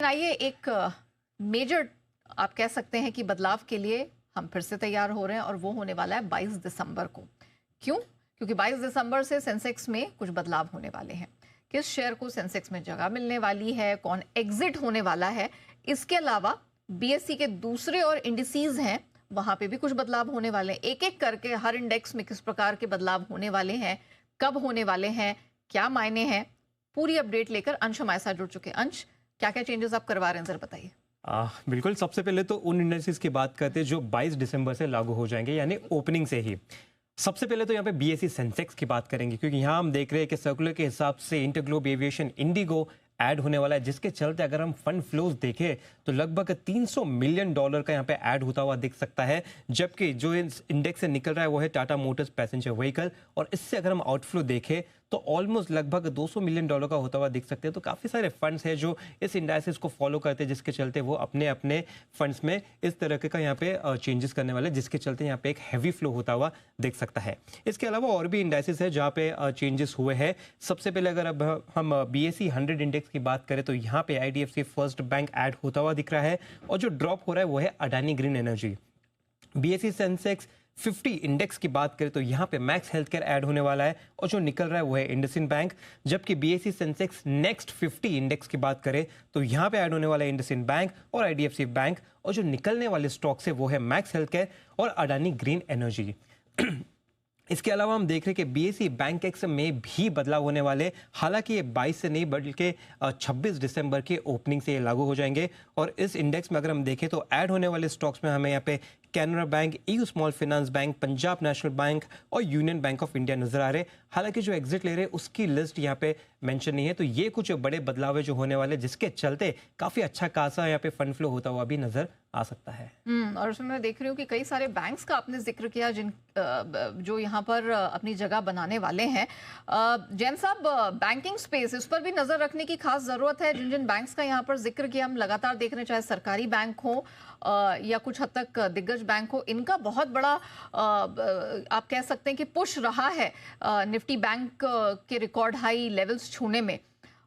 आइए एक मेजर आप कह सकते हैं कि बदलाव के लिए हम फिर से तैयार हो रहे हैं और वो होने वाला है 22 दिसंबर को। क्यों? क्योंकि 22 दिसंबर से सेंसेक्स में कुछ बदलाव होने वाले हैं। किस शेयर को सेंसेक्स में जगह मिलने वाली है, कौन एग्जिट होने वाला है, इसके अलावा बीएसई के दूसरे और इंडिसीज हैं, वहां पे भी कुछ बदलाव होने वाले हैं। एक एक करके हर इंडेक्स में किस प्रकार के बदलाव होने वाले हैं, कब होने वाले हैं, क्या मायने हैं, पूरी अपडेट लेकर अंश हमारे साथ जुड़ चुके हैं। अंश, क्या क्या चेंजेस आप करवा रहे हैं, जरा बताइए। बिल्कुल, सबसे पहले तो उन इंडेक्सेस की बात करते हैं जो 22 दिसंबर से लागू हो जाएंगे, यानी ओपनिंग से ही। सबसे पहले तो यहाँ पे बीएसई सेंसेक्स की बात करेंगे, क्योंकि यहाँ हम देख रहे हैं कि सर्कुलर के हिसाब से इंटरग्लोब एविएशन इंडिगो ऐड होने वाला है, जिसके चलते अगर हम फंड फ्लोज देखें तो लगभग $300 मिलियन का यहाँ पे ऐड होता हुआ दिख सकता है। जबकि जो इस इंडेक्स से निकल रहा है वो है टाटा मोटर्स पैसेंजर व्हीकल, और इससे अगर हम आउटफ्लो देखें तो ऑलमोस्ट लगभग $200 मिलियन का होता हुआ दिख सकते हैं। तो काफ़ी सारे फंड्स हैं जो इस इंडाइसिस को फॉलो करते हैं, जिसके चलते वो अपने अपने फंड्स में इस तरह का यहाँ पे चेंजेस करने वाले, जिसके चलते यहाँ पे एक हैवी फ्लो होता हुआ दिख सकता है। इसके अलावा और भी इंडाइसिस है जहाँ पे चेंजेस हुए हैं। सबसे पहले अगर अब हम BSE 100 इंडेक्स की बात करें तो यहाँ पे IDFC फर्स्ट बैंक ऐड होता हुआ दिख रहा है, और जो ड्रॉप हो रहा है वो है Adani green energy. BSE Sensex 50 index की बात करें तो यहाँ पे मैक्स हेल्थ केयर ऐड होने वाला है, और जो निकल रहा है वो है इंडसइंड बैंक। जबकि BSE सेंसेक्स नेक्स्ट 50 इंडेक्स की बात करें तो यहाँ पे ऐड होने वाला है इंडसइंड बैंक और IDFC बैंक, और जो निकलने वाले स्टॉक्स है वो है मैक्स हेल्थ केयर और अडानी ग्रीन एनर्जी। इसके अलावा हम देख रहे हैं कि BSE बैंक एक्स में भी बदलाव होने वाले, हालांकि ये 22 से नहीं बल्कि 26 दिसंबर के ओपनिंग से ये लागू हो जाएंगे। और इस इंडेक्स में अगर हम देखें तो ऐड होने वाले स्टॉक्स में हमें यहाँ पे Canara bank, EU small finance bank, Punjab national bank और यूनियन बैंक ऑफ इंडिया नजर आ रहे हैं। हालांकि जो एग्जिट ले रहे हैं उसकी लिस्ट यहाँ पे मेंशन नहीं है। तो ये कुछ बड़े बदलाव है जो होने वाले, जिसके चलते काफी अच्छा खासा यहाँ पे फंड फ्लो होता हुआ भी नजर आ सकता है। और उसमें मैं देख रही हूँ कि कई सारे बैंक्स का आपने जिक्र किया जिन जो यहाँ पर अपनी जगह बनाने वाले हैं। जैन साहब, बैंकिंग स्पेस, इस पर भी नजर रखने की खास जरूरत है। जिन जिन बैंक्स का यहाँ पर जिक्र किया हम लगातार देख रहे हैं, चाहे सरकारी बैंक हो या कुछ हद तक दिग्गज बैंक हो, इनका बहुत बड़ा आप कह सकते हैं कि पुश रहा है निफ्टी बैंक के रिकॉर्ड हाई लेवल्स छूने में।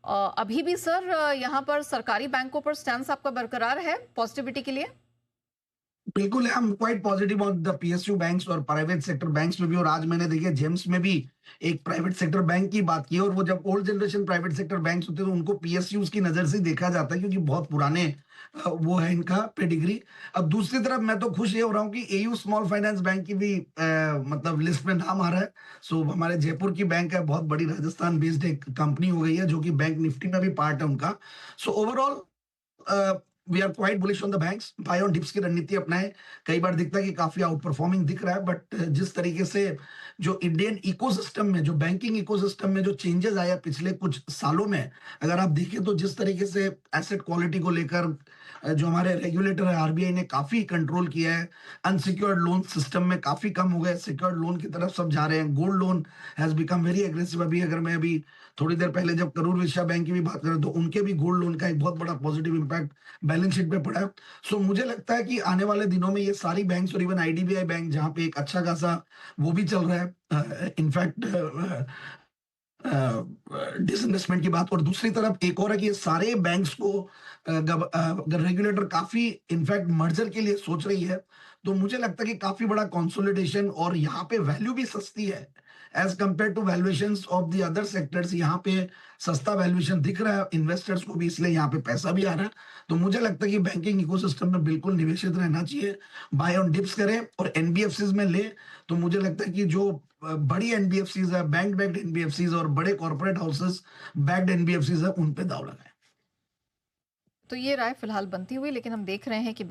अभी भी सर यहाँ पर सरकारी बैंकों पर स्टैंस आपका बरकरार है पॉजिटिविटी के लिए? बिल्कुल है, हम quite positive on the PSU banks और प्राइवेट सेक्टर बैंक्स में भी। और आज मैंने देखिए जेम्स में भी एक प्राइवेट सेक्टर बैंक की बात की, और वो जब old generation private sector banks होते हैं तो उनको PSUs की नजर से देखा जाता है, क्योंकि बहुत पुराने वो है इनका पेडिग्री। अब दूसरी तरफ मैं तो खुश ये हो रहा हूँ कि AU स्मॉल फाइनेंस बैंक की भी मतलब लिस्ट में नाम आ रहा है। सो हमारे जयपुर की बैंक है, बहुत बड़ी राजस्थान बेस्ड एक कंपनी हो गई है, जो कि बैंक निफ्टी में भी पार्ट है उनका। So overall we are quite bullish on the banks. Buy on dips की रणनीति अपनाए। कई बार दिखता है कि काफी आउट परफॉर्मिंग दिख रहा है, बट जिस तरीके से जो इंडियन इकोसिस्टम में, जो बैंकिंग इकोसिस्टम में जो चेंजेस आया पिछले कुछ सालों में, अगर आप देखें तो जिस तरीके से एसेट क्वालिटी को लेकर जो हमारे रेगुलेटर है RBI ने काफी कंट्रोल किया है। अनसिक्योर्ड लोन सिस्टम में काफी कम हो गए, सिक्योर्ड लोन की तरफ सब जा रहे हैं। Gold loan has become very aggressive. अभी थोड़ी देर पहले जब करूर विश्या बैंक की भी बात करें तो उनके भी गोल्ड लोन का एक बहुत बड़ा पॉजिटिव इंपैक्ट बैलेंस शीट पे पड़ा है। सो मुझे लगता है कि आने वाले दिनों में ये सारी बैंक्स और इवन IDBI बैंक, जहां पे एक अच्छा खासा वो भी चल रहा है, इनफैक्ट डिसइन्वेस्टमेंट की बात। और दूसरी तरफ एक और है कि ये सारे बैंक्स को अगर रेगुलेटर काफी इनफैक्ट मर्जर के लिए सोच रही है, तो मुझे लगता है कि काफी बड़ा कंसोलिडेशन, और यहाँ पे वैल्यू भी सस्ती है as compared to valuations of the other sectors. यहाँ पे सस्ता वैल्यूएशन दिख रहा है इन्वेस्टर्स को भी, इसलिए यहाँ पे पैसा भी आ रहा है। तो मुझे लगता है कि बैंकिंग इकोसिस्टम में बिल्कुल निवेशित रहना चाहिए। बाय ऑन डिप्स करें और NBFCs में ले, तो मुझे लगता है कि जो बड़ी NBFCs है, बैंक बैक्ड NBFCs और बड़े कॉर्पोरेट हाउसेस बैक्ड NBFCs है, उन पे दाव लगाए। तो ये राय फिलहाल बनती हुई, लेकिन हम देख रहे हैं कि